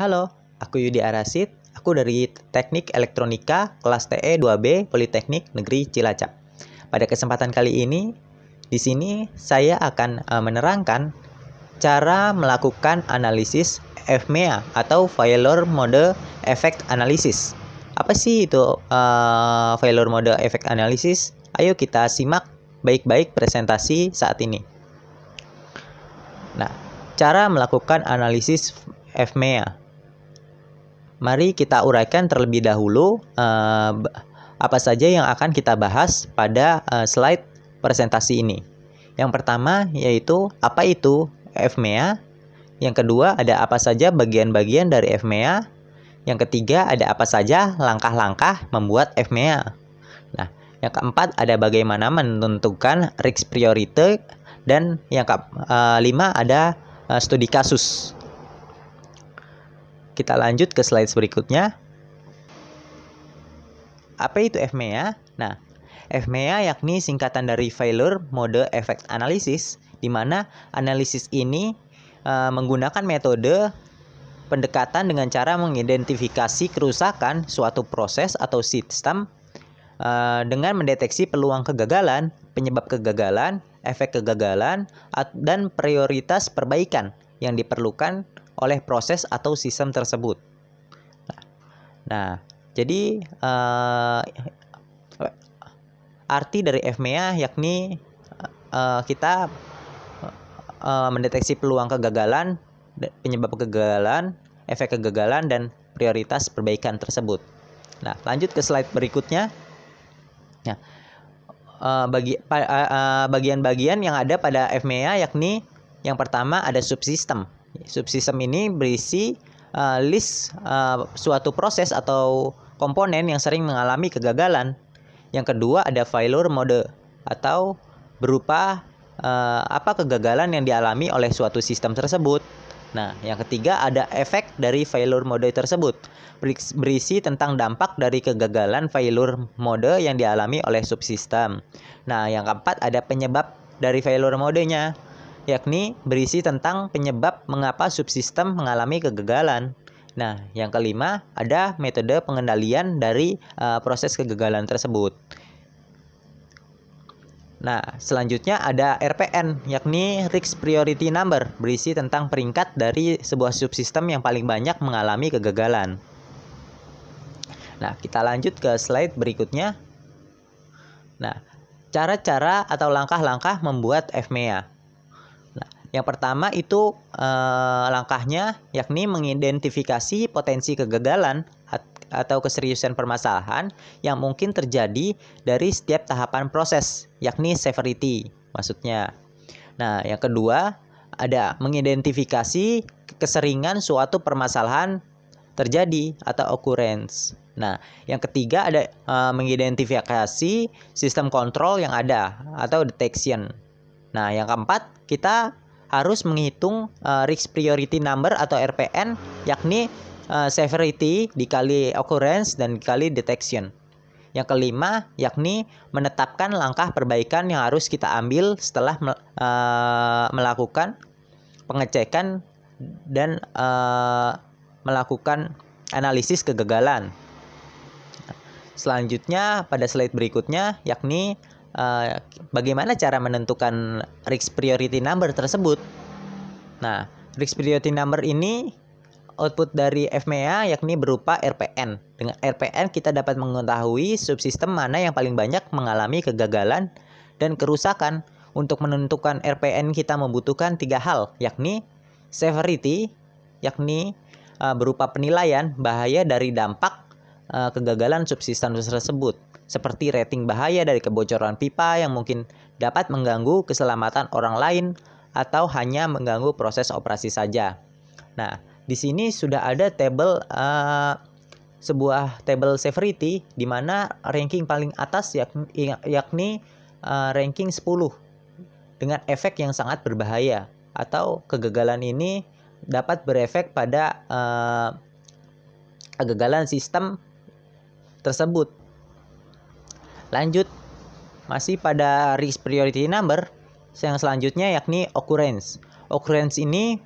Halo, aku Yudi Arasid. Aku dari Teknik Elektronika kelas TE 2B Politeknik Negeri Cilacap. Pada kesempatan kali ini, di sini saya akan menerangkan cara melakukan analisis FMEA atau Failure Mode Effect Analysis. Apa sih itu Failure Mode Effect Analysis? Ayo kita simak baik-baik presentasi saat ini. Nah, cara melakukan analisis FMEA. Mari kita uraikan terlebih dahulu apa saja yang akan kita bahas pada slide presentasi ini. Yang pertama yaitu apa itu FMEA. Yang kedua ada apa saja bagian-bagian dari FMEA. Yang ketiga ada apa saja langkah-langkah membuat FMEA. Nah, yang keempat ada bagaimana menentukan risk priority. Dan yang kelima ada studi kasus. Kita lanjut ke slide berikutnya. Apa itu FMEA? Nah, FMEA yakni singkatan dari Failure Mode Effect Analysis, di mana analisis ini menggunakan metode pendekatan dengan cara mengidentifikasi kerusakan suatu proses atau sistem dengan mendeteksi peluang kegagalan, penyebab kegagalan, efek kegagalan, dan prioritas perbaikan yang diperlukan oleh proses atau sistem tersebut. Nah, jadi arti dari FMEA yakni kita mendeteksi peluang kegagalan, penyebab kegagalan, efek kegagalan, dan prioritas perbaikan tersebut. Nah, lanjut ke slide berikutnya. Nah, bagian-bagian yang ada pada FMEA yakni yang pertama ada subsistem. Subsistem ini berisi list suatu proses atau komponen yang sering mengalami kegagalan. Yang kedua ada failure mode atau berupa apa kegagalan yang dialami oleh suatu sistem tersebut. Nah, yang ketiga ada efek dari failure mode tersebut, berisi tentang dampak dari kegagalan failure mode yang dialami oleh subsistem. Nah, yang keempat ada penyebab dari failure modenya, yakni berisi tentang penyebab mengapa subsistem mengalami kegagalan. Nah, yang kelima ada metode pengendalian dari proses kegagalan tersebut. Nah, selanjutnya ada RPN, yakni Risk Priority Number, berisi tentang peringkat dari sebuah subsistem yang paling banyak mengalami kegagalan. Nah, kita lanjut ke slide berikutnya. Nah, cara-cara atau langkah-langkah membuat FMEA. Nah, yang pertama itu langkahnya yakni mengidentifikasi potensi kegagalan atau keseriusan permasalahan yang mungkin terjadi dari setiap tahapan proses, yakni severity maksudnya. Nah, yang kedua ada mengidentifikasi keseringan suatu permasalahan terjadi atau occurrence. Nah, yang ketiga ada mengidentifikasi sistem kontrol yang ada atau detection. Nah, yang keempat kita harus menghitung risk priority number atau RPN, yakni severity dikali occurrence dan dikali detection. Yang kelima yakni menetapkan langkah perbaikan yang harus kita ambil setelah melakukan pengecekan dan melakukan analisis kegagalan. Selanjutnya pada slide berikutnya yakni bagaimana cara menentukan risk priority number tersebut. Nah, risk priority number ini output dari FMEA yakni berupa RPN. Dengan RPN kita dapat mengetahui subsistem mana yang paling banyak mengalami kegagalan dan kerusakan. Untuk menentukan RPN kita membutuhkan 3 hal, yakni severity, yakni berupa penilaian bahaya dari dampak kegagalan subsistem tersebut, seperti rating bahaya dari kebocoran pipa yang mungkin dapat mengganggu keselamatan orang lain atau hanya mengganggu proses operasi saja. Nah, di sini sudah ada sebuah table severity di mana ranking paling atas yakni ranking 10 dengan efek yang sangat berbahaya atau kegagalan ini dapat berefek pada kegagalan sistem tersebut. Lanjut masih pada risk priority number yang selanjutnya yakni occurrence. Occurrence ini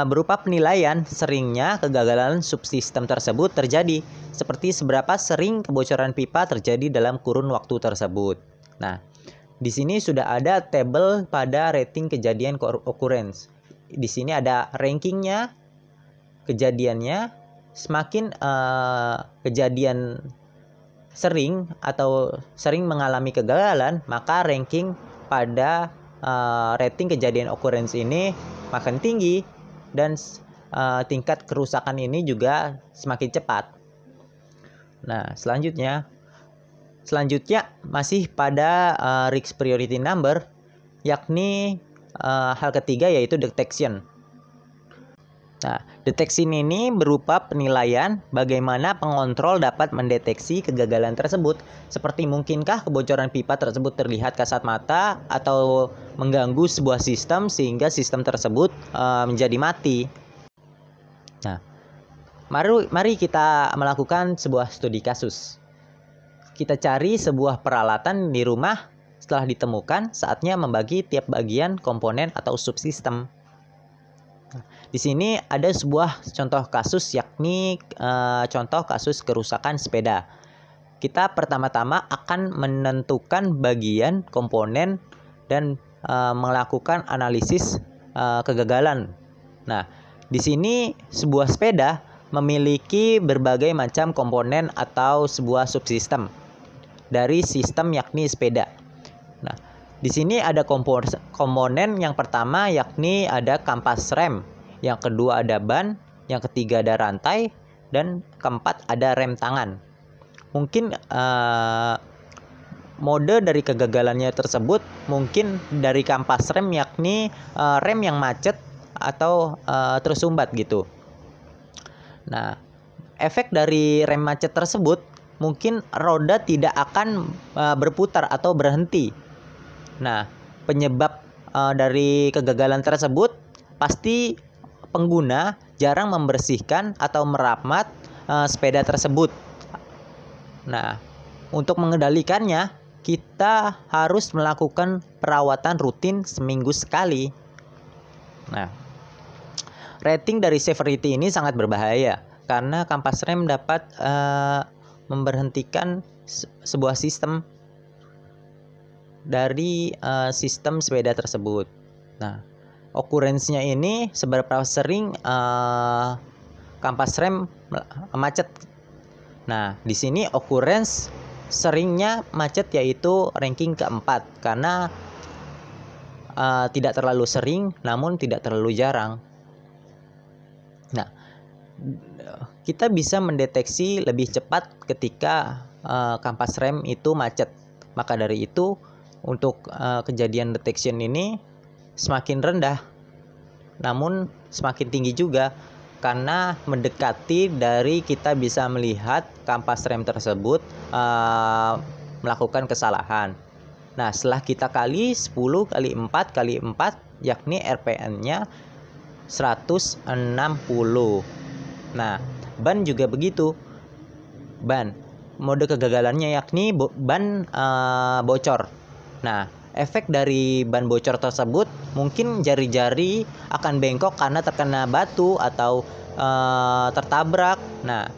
berupa penilaian seringnya kegagalan subsistem tersebut terjadi, seperti seberapa sering kebocoran pipa terjadi dalam kurun waktu tersebut. Nah, di sini sudah ada tabel pada rating kejadian occurrence. Di sini ada rankingnya, kejadiannya. Semakin kejadian sering atau sering mengalami kegagalan, maka ranking pada rating kejadian occurrence ini makin tinggi dan tingkat kerusakan ini juga semakin cepat. Nah, selanjutnya masih pada risk priority number, yakni hal ketiga yaitu detection. Nah, deteksi ini berupa penilaian bagaimana pengontrol dapat mendeteksi kegagalan tersebut, seperti mungkinkah kebocoran pipa tersebut terlihat kasat mata atau mengganggu sebuah sistem sehingga sistem tersebut menjadi mati. Nah, mari kita melakukan sebuah studi kasus. Kita cari sebuah peralatan di rumah, setelah ditemukan, saatnya membagi tiap bagian komponen atau subsistem. Di sini ada sebuah contoh kasus, yakni contoh kasus kerusakan sepeda. Kita pertama-tama akan menentukan bagian komponen dan melakukan analisis kegagalan. Nah, di sini sebuah sepeda memiliki berbagai macam komponen atau sebuah subsistem dari sistem yakni sepeda. Nah, di sini ada komponen yang pertama yakni ada kampas rem. Yang kedua ada ban, yang ketiga ada rantai, dan keempat ada rem tangan. Mungkin mode dari kegagalannya tersebut mungkin dari kampas rem, yakni rem yang macet atau tersumbat gitu. Nah, efek dari rem macet tersebut mungkin roda tidak akan berputar atau berhenti. Nah, penyebab dari kegagalan tersebut pasti pengguna jarang membersihkan atau merawat sepeda tersebut. Nah, untuk mengendalikannya, kita harus melakukan perawatan rutin seminggu sekali. Nah, rating dari severity ini sangat berbahaya karena kampas rem dapat memberhentikan sebuah sistem dari sistem sepeda tersebut. Nah, occurrence-nya ini seberapa sering kampas rem macet. Nah, di sini occurrence seringnya macet yaitu ranking keempat karena tidak terlalu sering namun tidak terlalu jarang. Nah, kita bisa mendeteksi lebih cepat ketika kampas rem itu macet. Maka dari itu untuk kejadian detection ini semakin rendah, namun semakin tinggi juga karena mendekati dari kita bisa melihat kampas rem tersebut melakukan kesalahan. Nah, setelah kita kali 10 kali 4 kali 4, yakni RPN-nya 160. Nah, ban juga begitu. Ban, mode kegagalannya yakni ban bocor. Nah, efek dari ban bocor tersebut mungkin jari-jari akan bengkok karena terkena batu atau tertabrak. Nah,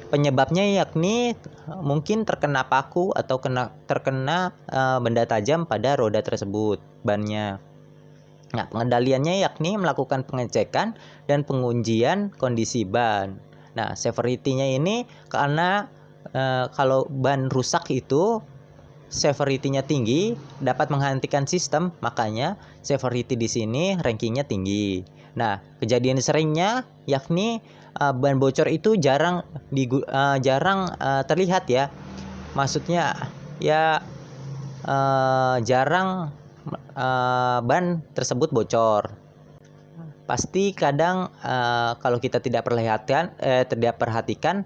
penyebabnya yakni mungkin terkena paku atau terkena benda tajam pada roda tersebut, bannya. Nah, pengendaliannya yakni melakukan pengecekan dan pengujian kondisi ban. Nah, severity-nya ini karena kalau ban rusak itu severity-nya tinggi, dapat menghentikan sistem, makanya severity di sini rankingnya tinggi. Nah, kejadian seringnya yakni ban bocor itu jarang terlihat ya. Maksudnya ya jarang ban tersebut bocor. Pasti kadang kalau kita tidak perhatikan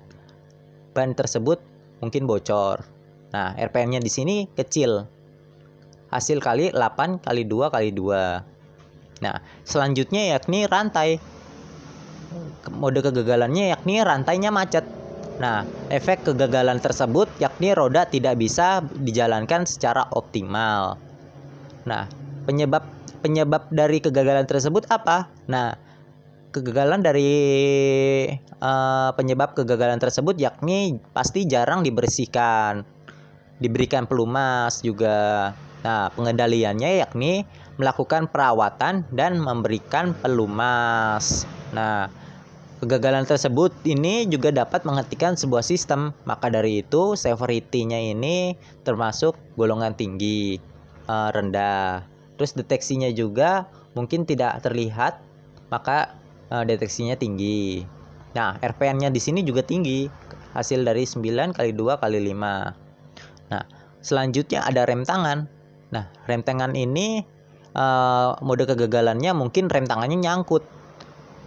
ban tersebut mungkin bocor. Nah, RPM-nya di sini kecil. Hasil kali 8 kali 2 kali 2. Nah, selanjutnya yakni rantai. Mode kegagalannya yakni rantainya macet. Nah, efek kegagalan tersebut yakni roda tidak bisa dijalankan secara optimal. Nah, penyebab dari kegagalan tersebut apa? Nah, kegagalan dari penyebab kegagalan tersebut yakni pasti jarang dibersihkan, diberikan pelumas juga. Nah, pengendaliannya yakni melakukan perawatan dan memberikan pelumas. Nah, kegagalan tersebut ini juga dapat menghentikan sebuah sistem. Maka dari itu, severity-nya ini termasuk golongan tinggi, rendah. Terus deteksinya juga mungkin tidak terlihat, maka deteksinya tinggi. Nah, RPN-nya di sini juga tinggi, hasil dari 9 kali 2 kali 5. Nah, selanjutnya ada rem tangan. Nah, rem tangan ini mode kegagalannya mungkin rem tangannya nyangkut.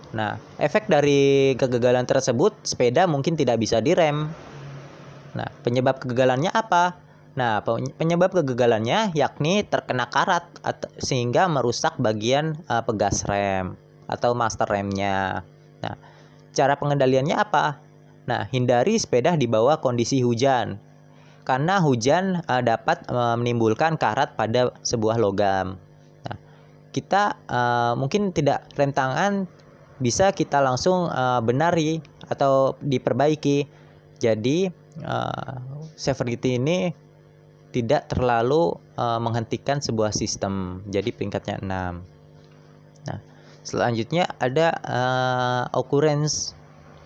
Nah, efek dari kegagalan tersebut sepeda mungkin tidak bisa direm. Nah, penyebab kegagalannya apa? Nah, penyebab kegagalannya yakni terkena karat sehingga merusak bagian pegas rem atau master remnya. Nah, cara pengendaliannya apa? Nah, hindari sepeda di bawah kondisi hujan. Karena hujan dapat menimbulkan karat pada sebuah logam. Nah, kita mungkin tidak rem tangan bisa kita langsung benari atau diperbaiki. Jadi severity ini tidak terlalu menghentikan sebuah sistem. Jadi peringkatnya 6. Nah, selanjutnya ada occurrence.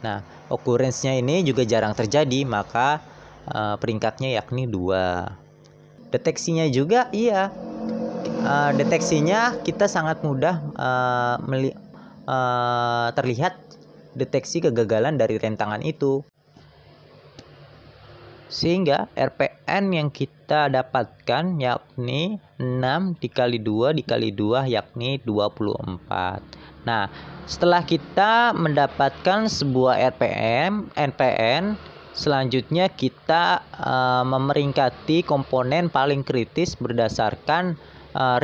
Nah, occurrence-nya ini juga jarang terjadi, maka peringkatnya yakni 2. Deteksinya juga iya. Deteksinya kita sangat mudah terlihat deteksi kegagalan dari rem tangan itu. Sehingga RPN yang kita dapatkan yakni 6 dikali 2 dikali 2 yakni 24. Nah, setelah kita mendapatkan sebuah NPN, selanjutnya kita memeringkati komponen paling kritis berdasarkan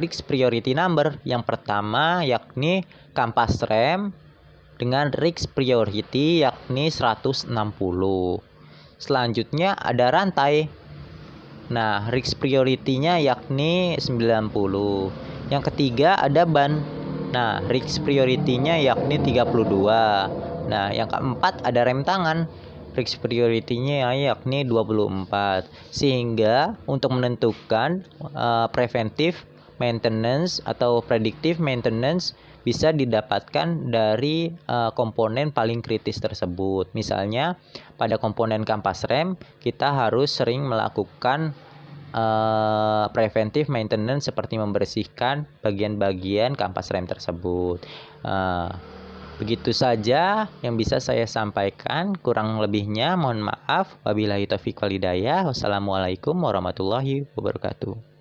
risk priority number. Yang pertama yakni kampas rem dengan risk priority yakni 160. Selanjutnya ada rantai. Nah, risk priority-nya yakni 90. Yang ketiga ada ban. Nah, risk priority-nya yakni 32. Nah, yang keempat ada rem tangan. Risk priority-nya yakni 24. Sehingga untuk menentukan preventive maintenance atau predictive maintenance bisa didapatkan dari komponen paling kritis tersebut. Misalnya pada komponen kampas rem kita harus sering melakukan preventive maintenance seperti membersihkan bagian-bagian kampas rem tersebut. Begitu saja yang bisa saya sampaikan, kurang lebihnya mohon maaf. Wabillahi taufiq wal hidayah. Wassalamualaikum warahmatullahi wabarakatuh.